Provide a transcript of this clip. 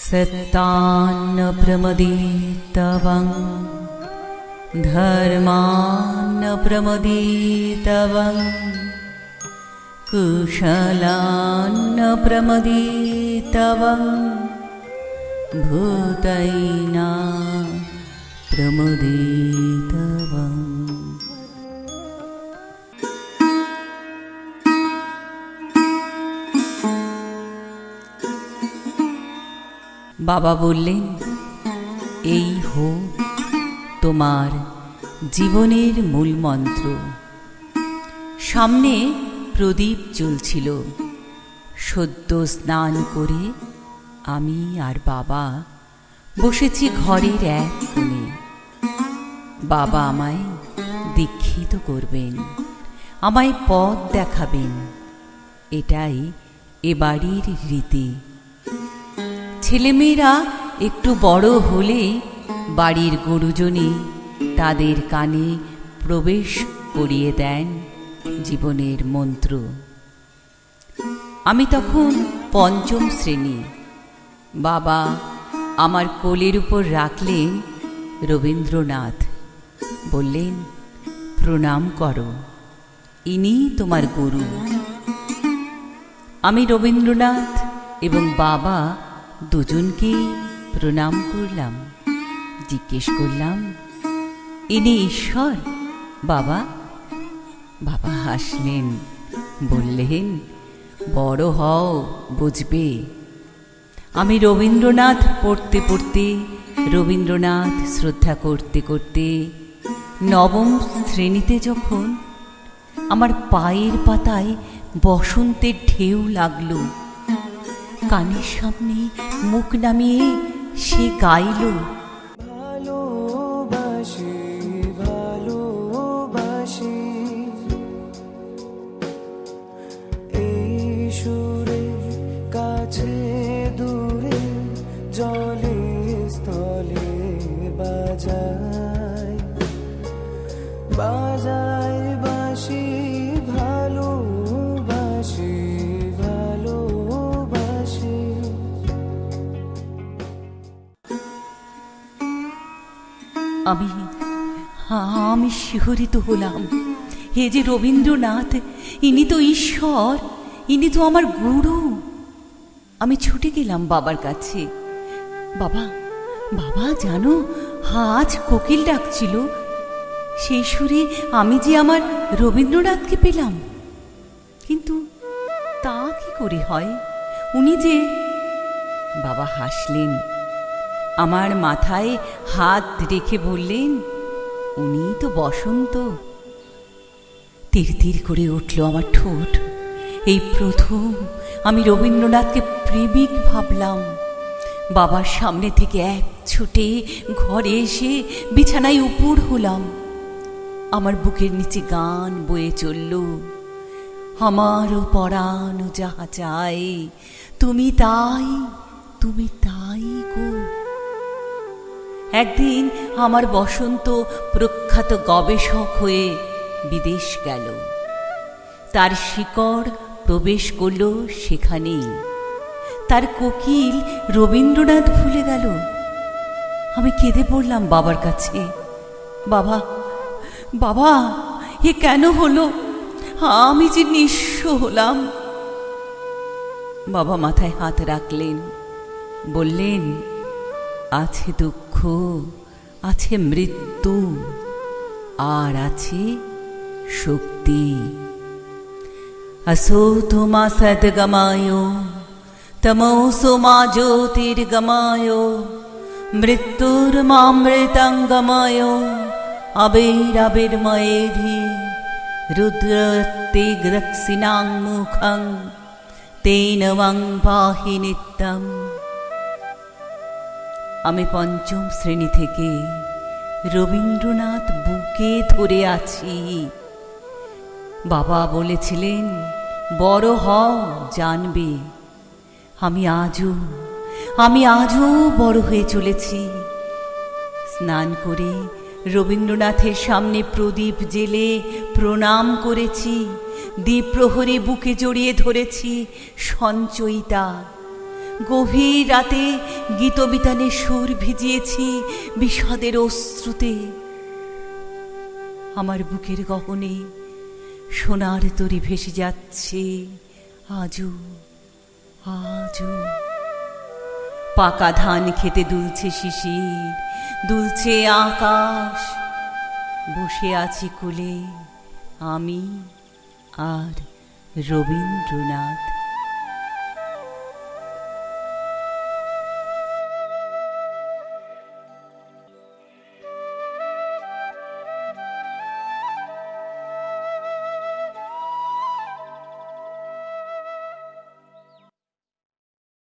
सत्तान्न प्रमदीतवं धर्मान्न प्रमदीतवं कुशलान्न प्रमदीतवं भूतैना प्रमदीतवम्। বাবা বললেন, এই হোক তোমার জীবনের মূল মন্ত্র। সামনে প্রদীপ জ্বলছিল। সদ্য স্নান করে আমি আর বাবা বসেছি ঘরের এক কোণে। বাবা আমায় দীক্ষিত করবেন, আমায় পথ দেখাবেন। এটাই এ বাড়ির রীতি। ছেলেমেয়েরা একটু বড় হলে বাড়ির গুরুজনই তাদের কানে প্রবেশ করিয়ে দেন জীবনের মন্ত্র। আমি তখন পঞ্চম শ্রেণী। বাবা আমার কোলের উপর রাখলেন রবীন্দ্রনাথ। বললেন, প্রণাম করো, ইনি তোমার গুরু। আমি রবীন্দ্রনাথ এবং বাবা দুজনকেই প্রণাম করলাম। জিজ্ঞেস করলাম, ইনি ঈশ্বর বাবা? বাবা হাসলেন, বললেন, বড় হও, বুঝবে। আমি রবীন্দ্রনাথ পড়তে পড়তে, রবীন্দ্রনাথ শ্রদ্ধা করতে করতে নবম শ্রেণীতে যখন আমার পায়ের পাতায় বসন্তের ঢেউ লাগলো, কানের সামনে মুখ নামিয়ে সে গাইল, ভালোবাসি ভালোবাসি, এই সুরে কাছে দূরে জলে স্থলে বাজায় বাজায় বাঁশি, ভালোবাসি ভালোবাসি। আমি শিহরিত হলাম। হে যে রবীন্দ্রনাথ, ইনি তো ঈশ্বর, ইনি তো আমার গুরু। আমি ছুটে গেলাম বাবার কাছে। বাবা, বাবা জানো, আজ কোকিল ডাকছিল। সেই সুরে আমি যে আমার রবীন্দ্রনাথকে পেলাম। কিন্তু তা কি করে হয়? উনি যে... বাবা হাসলেন, আমার মাথায় হাত রেখে বললেন, উনি তো বসন্ত। তীর তীর করে উঠল আমার ঠোঁট। এই প্রথম আমি রবীন্দ্রনাথকে প্রেমিক ভাবলাম। বাবার সামনে থেকে এক ছুটে ঘরে এসে বিছানায় উপুড় হলাম। আমার বুকের নিচে গান বয়ে চলল, আমারও পরাণ যাহা চাই, তুমি তাই, তুমি তাই গো। একদিন আমার বসন্ত প্রখ্যাত গবেষক হয়ে বিদেশ গেল। তার শিকড় প্রবেশ করল সেখানেই। তার কোকিল রবীন্দ্রনাথ ভুলে গেল। আমি কেঁদে পড়লাম বাবার কাছে, বাবা, বাবা, এ কেন হলো? আমি যে নিঃস্ব হলাম। বাবা মাথায় হাত রাখলেন, বললেন, আছে দুঃখ, আছে মৃত্যু, আর আছে শক্তি। असोतो मा सद्गमायो तमोसो मा ज्योतिर्गमायो मृत्युर्मामृतंगमायो अबैराबिर्मयेधि रुद्रते दक्षिणां मुखं तेन वं पाहि नित्यं। আমি পঞ্চম শ্রেণী থেকে রবীন্দ্রনাথ বুকে ধরে আছি। বাবা বলেছিলেন, বড় হও, জানবে। আমি আজও বড় হয়ে চলেছি। স্নান করে রবীন্দ্রনাথের সামনে প্রদীপ জেলে প্রণাম করেছি। দ্বীপ্রহরে বুকে জড়িয়ে ধরেছি সঞ্চয়িতা। গভীর রাতে গীতবিতানে সুর ভিজিয়েছি বিষাদের অশ্রুতে। আমার বুকের গহনে সোনার তরী ভেসে যাচ্ছে আজও আজও। পাকা ধান খেতে দুলছে শিশির, দুলছে আকাশ। বসে আছি কোলে আমি আর রবীন্দ্রনাথ।